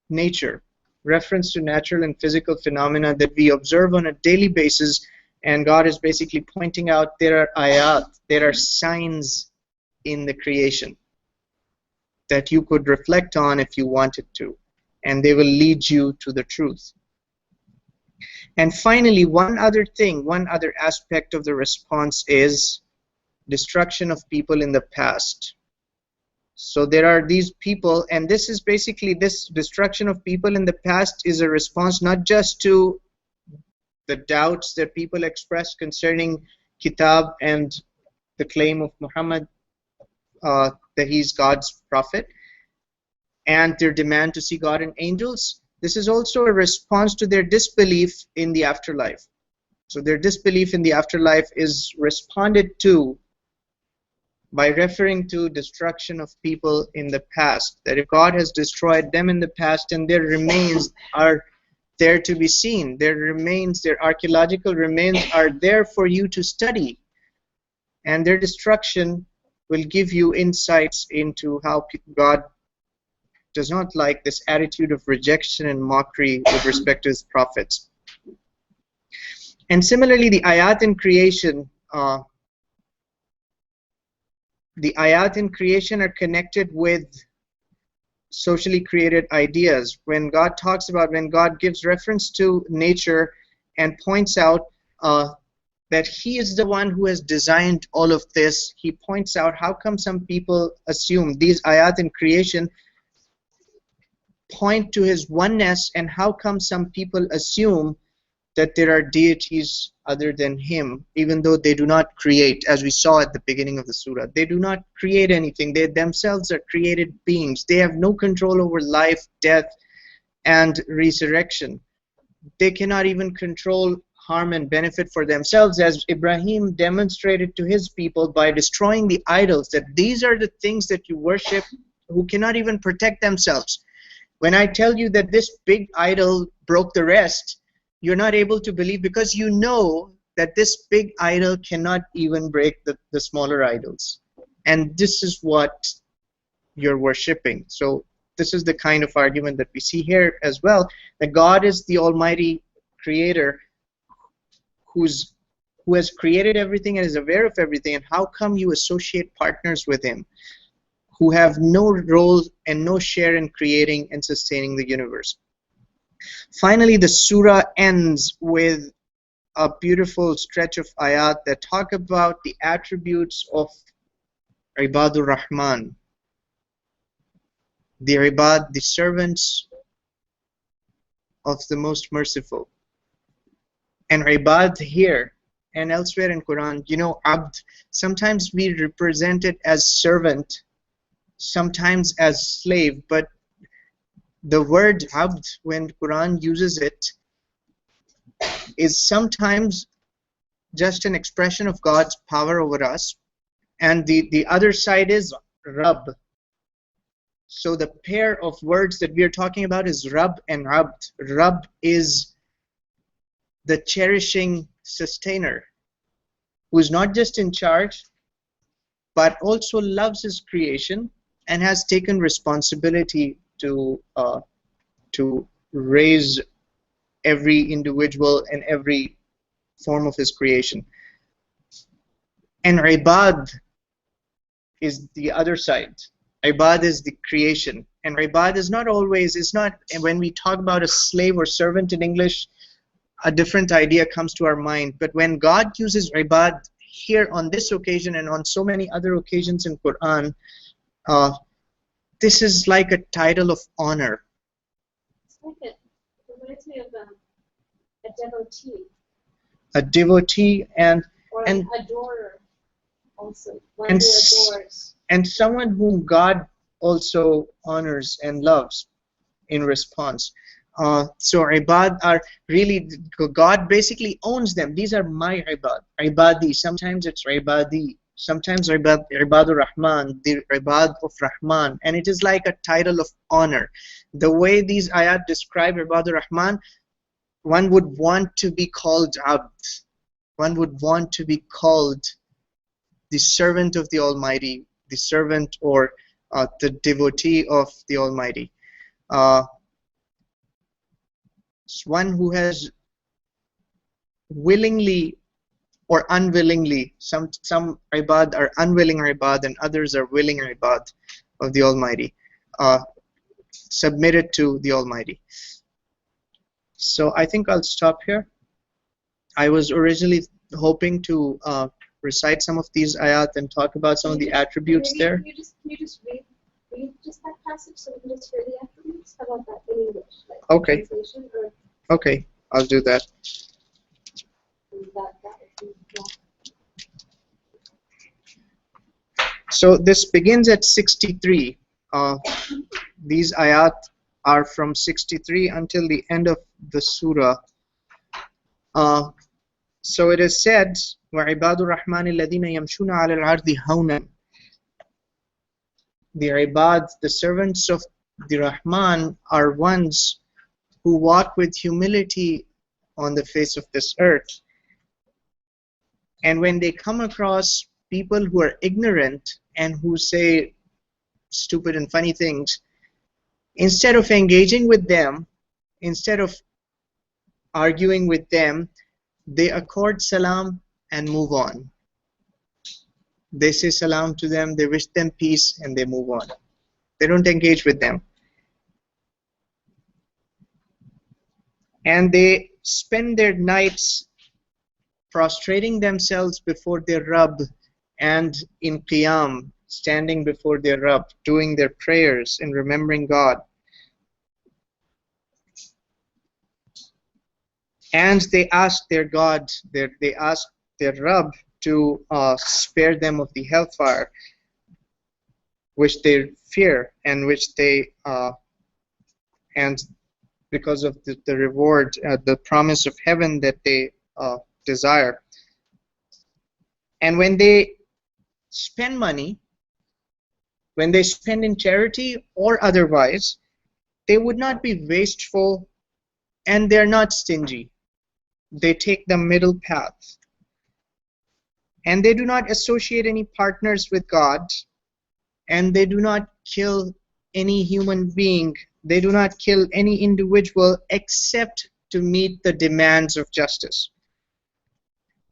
Speaker 2: nature, reference to natural and physical phenomena that we observe on a daily basis, and God is basically pointing out there are ayat, there are signs in the creation that you could reflect on if you wanted to, and they will lead you to the truth. And finally, one other aspect of the response is destruction of people in the past. So there are these people, and this is basically, this destruction of people in the past is a response not just to the doubts that people express concerning Kitab and the claim of Muhammad that he's God's prophet, and their demand to see God and angels. This is also a response to their disbelief in the afterlife. So their disbelief in the afterlife is responded to by referring to destruction of people in the past. That if God has destroyed them in the past and their remains are there to be seen, their remains, their archaeological remains are there for you to study, and their destruction will give you insights into how God does not like this attitude of rejection and mockery with respect to his prophets. And similarly, the ayat in creation are connected with socially created ideas. When God gives reference to nature and points out that he is the one who has designed all of this, he points out how come some people assume these ayat in creation point to his oneness, and how come some people assume that there are deities other than him, even though they do not create, as we saw at the beginning of the surah. They do not create anything. They themselves are created beings. They have no control over life, death, and resurrection. They cannot even control harm and benefit for themselves, as Ibrahim demonstrated to his people by destroying the idols, that these are the things that you worship who cannot even protect themselves. When I tell you that this big idol broke the rest, you're not able to believe, because you know that this big idol cannot even break the smaller idols. And this is what you're worshipping. So this is the kind of argument that we see here as well, that God is the Almighty Creator who has created everything and is aware of everything, and how come you associate partners with him who have no role and no share in creating and sustaining the universe? Finally, the surah ends with a beautiful stretch of ayat that talk about the attributes of Ibadur Rahman, the Ibad, the servants of the Most Merciful. And Ibad here and elsewhere in Quran, Abd, sometimes we represent it as servant, sometimes as slave, but the word Abd, when Quran uses it, is sometimes just an expression of God's power over us, and the other side is Rabb, So the pair of words that we are talking about is Rabb and Abd. Rabb is the cherishing sustainer, who's not just in charge, but also loves his creation and has taken responsibility to raise every individual and every form of his creation. And Ibad is the other side. Ibad is the creation. And Ibad is not always, it's not, when we talk about a slave or servant in English, a different idea comes to our mind. But when God uses Ibad here on this occasion and on so many other occasions in Qur'an, this is like a title of honor.
Speaker 1: It's like it reminds me of a devotee.
Speaker 2: A devotee and
Speaker 1: an adorer also. One
Speaker 2: and,
Speaker 1: who adores.
Speaker 2: And someone whom God also honors and loves in response. So ibad are really, God basically owns them. These are my ibad. Ibadi, sometimes it's ibadi, sometimes ibadur Rahman, the ibad of Rahman, and it is like a title of honor. The way these ayat describe ibadur Rahman, one would want to be called abd. One would want to be called the servant of the Almighty, the servant or the devotee of the Almighty. One who has willingly or unwillingly, some ibad are unwilling ibad and others are willing ibad of the Almighty, submitted to the Almighty. So I think I'll stop here. I was originally hoping to recite some of these ayat and talk about some of the attributes there.
Speaker 1: Can you just read just that passage so we can just hear the attributes? How about that in English? Like
Speaker 2: Okay.
Speaker 1: Translation or
Speaker 2: Okay, I'll do that. So this begins at 63. These ayat are from 63 until the end of the surah. So it is said, وَعِبَادُ الرَّحْمَنِ الَّذِينَ يَمْشُونَ عَلَى الْأَرْضِ هَوْنًا. The ibad, the servants of the Rahman, are ones who walk with humility on the face of this earth. And when they come across people who are ignorant and who say stupid and funny things, instead of engaging with them, instead of arguing with them, they accord salam and move on. They say salam to them, they wish them peace, and they move on. They don't engage with them. And they spend their nights prostrating themselves before their Rabb and in Qiyam, standing before their Rabb, doing their prayers and remembering God. And they ask their God, they ask their Rabb to spare them of the hellfire, which they fear and which they and because of the reward, the promise of heaven that they desire. And when they spend money, when they spend in charity or otherwise, they would not be wasteful and they're not stingy. They take the middle path. And they do not associate any partners with God, and they do not kill any human being. They do not kill any individual except to meet the demands of justice.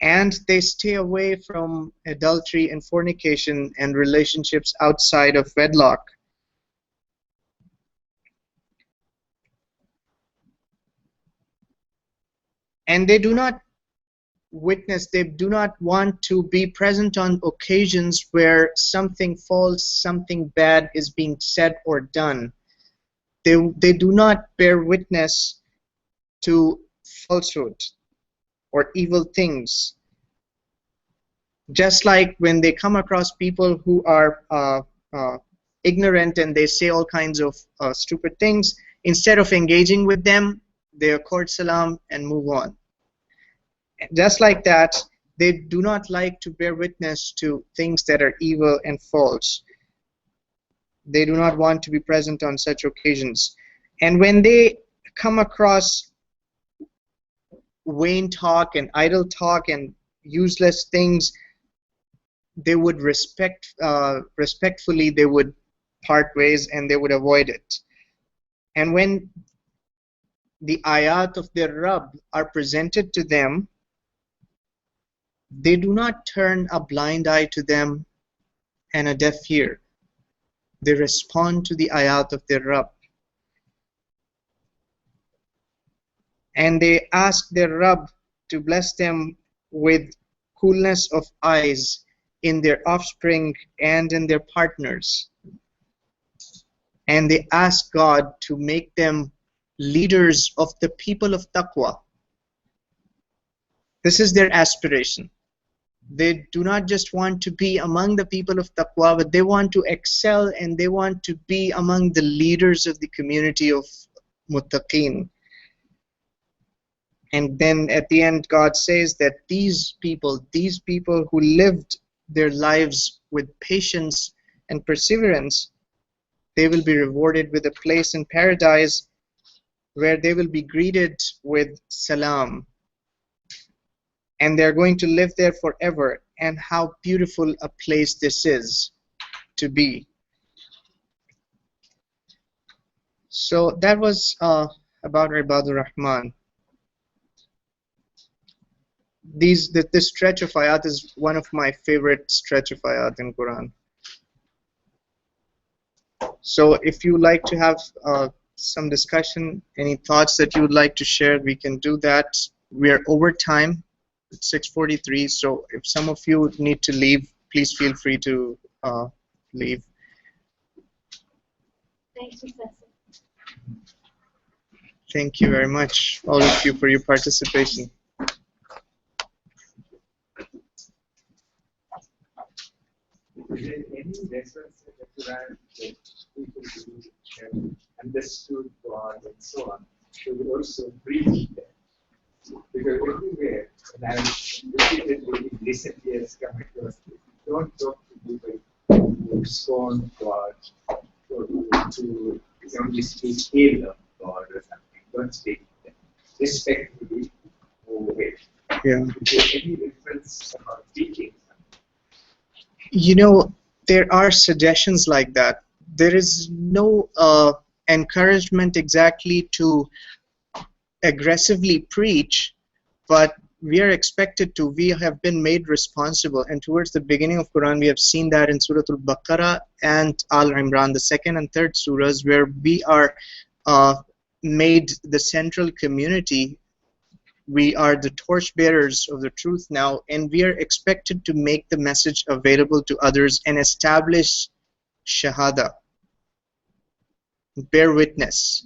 Speaker 2: And they stay away from adultery and fornication and relationships outside of wedlock. And they do not witness, they do not want to be present on occasions where something false, something bad is being said or done. They do not bear witness to falsehood or evil things. Just like when they come across people who are ignorant and they say all kinds of stupid things, instead of engaging with them, they accord salam and move on. Just like that, they do not like to bear witness to things that are evil and false. They do not want to be present on such occasions. And when they come across vain talk and idle talk and useless things, they would respectfully they would part ways and they would avoid it. And when the ayat of their Rabb are presented to them, they do not turn a blind eye to them and a deaf ear. They respond to the ayat of their Rabb. And they ask their Rabb to bless them with coolness of eyes in their offspring and in their partners. And they ask God to make them leaders of the people of taqwa. This is their aspiration. They do not just want to be among the people of taqwa, but they want to excel and they want to be among the leaders of the community of muttaqeen. And then at the end, God says that these people who lived their lives with patience and perseverance, they will be rewarded with a place in paradise where they will be greeted with salam. And they're going to live there forever. And how beautiful a place this is to be. So that was about Ibadur Rahman. This stretch of ayat is one of my favorite stretch of ayat in Quran. So if you like to have some discussion, any thoughts that you would like to share, we can do that. We are over time. It's 6:43, so if some of you need to leave, please feel free to leave.
Speaker 1: Thank you, Professor.
Speaker 2: Thank you very much, all of you, for your participation.
Speaker 4: Is there any lessons in the Quran that people who have understood God and so on should also preach them? Because everywhere, and I've repeatedly in recent years come across this, don't talk to people who scorn God or to only speak ill of God or something. Don't speak to them. Respectfully move away.
Speaker 2: Yeah.
Speaker 4: Is there any difference about teaching?
Speaker 2: You know, there are suggestions like that. There is no encouragement exactly to aggressively preach, but we are expected to. We have been made responsible, and towards the beginning of Quran we have seen that in Surah Al-Baqarah and Al-Imran, the second and third surahs, where we are made the central community. We are the torchbearers of the truth now, and we are expected to make the message available to others and establish shahada, bear witness.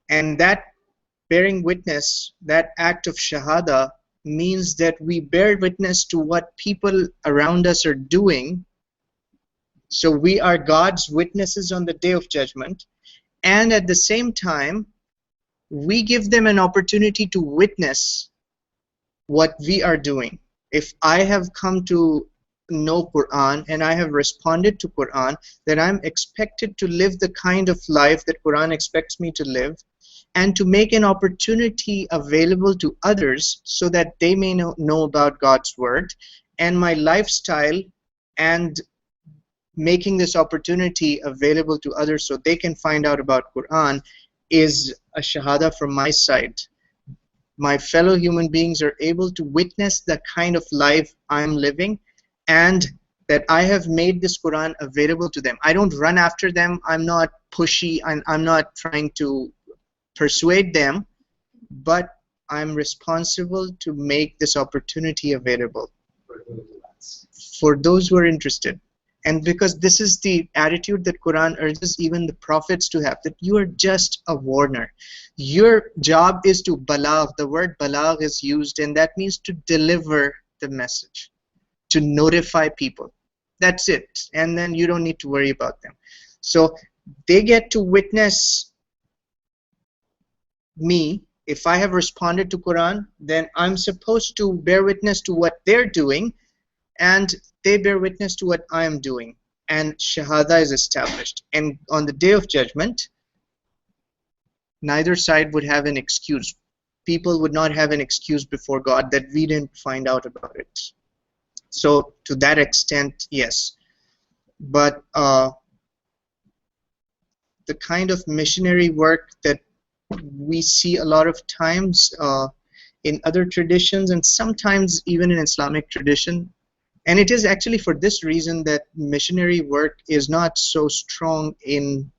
Speaker 2: And that bearing witness, that act of shahada, means that we bear witness to what people around us are doing. So we are God's witnesses on the Day of Judgment, and at the same time we give them an opportunity to witness what we are doing. If I have come to know Quran and I have responded to Quran, then I'm expected to live the kind of life that Quran expects me to live, and to make an opportunity available to others so that they may know about God's word. And my lifestyle and making this opportunity available to others so they can find out about Quran is a shahada from my side. My fellow human beings are able to witness the kind of life I'm living, and that I have made this Quran available to them. I don't run after them. I'm not pushy. I'm not trying to persuade them, but I'm responsible to make this opportunity available for those who are interested. And because this is the attitude that Quran urges even the prophets to have, that you are just a warner. Your job is to balagh. The word balagh is used, and that means to deliver the message, to notify people. That's it. And then you don't need to worry about them. So they get to witness me. If I have responded to Quran, then I'm supposed to bear witness to what they're doing, and they bear witness to what I am doing. and Shahada is established. And on the Day of Judgment, neither side would have an excuse. People would not have an excuse before God that we didn't find out about it. So to that extent, yes. But the kind of missionary work that we see a lot of times in other traditions and sometimes even in Islamic tradition, and it is actually for this reason that missionary work is not so strong in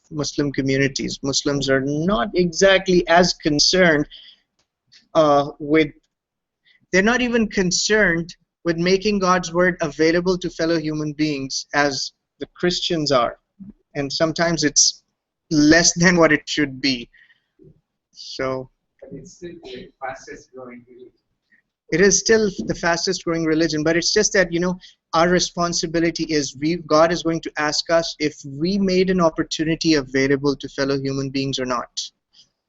Speaker 2: Muslim communities. Muslims are not exactly as concerned with, they're not even concerned with making God's word available to fellow human beings as the Christians are. And sometimes it's less than what it should be. So
Speaker 4: But it's still the fastest growing religion.
Speaker 2: it is still the fastest growing religion, but it's just that, you know, our responsibility is God is going to ask us if we made an opportunity available to fellow human beings or not.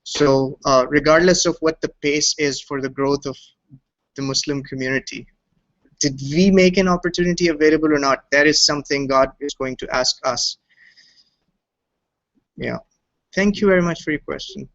Speaker 2: So regardless of what the pace is for the growth of the Muslim community, did we make an opportunity available or not? That is something God is going to ask us. Yeah. Thank you very much for your question.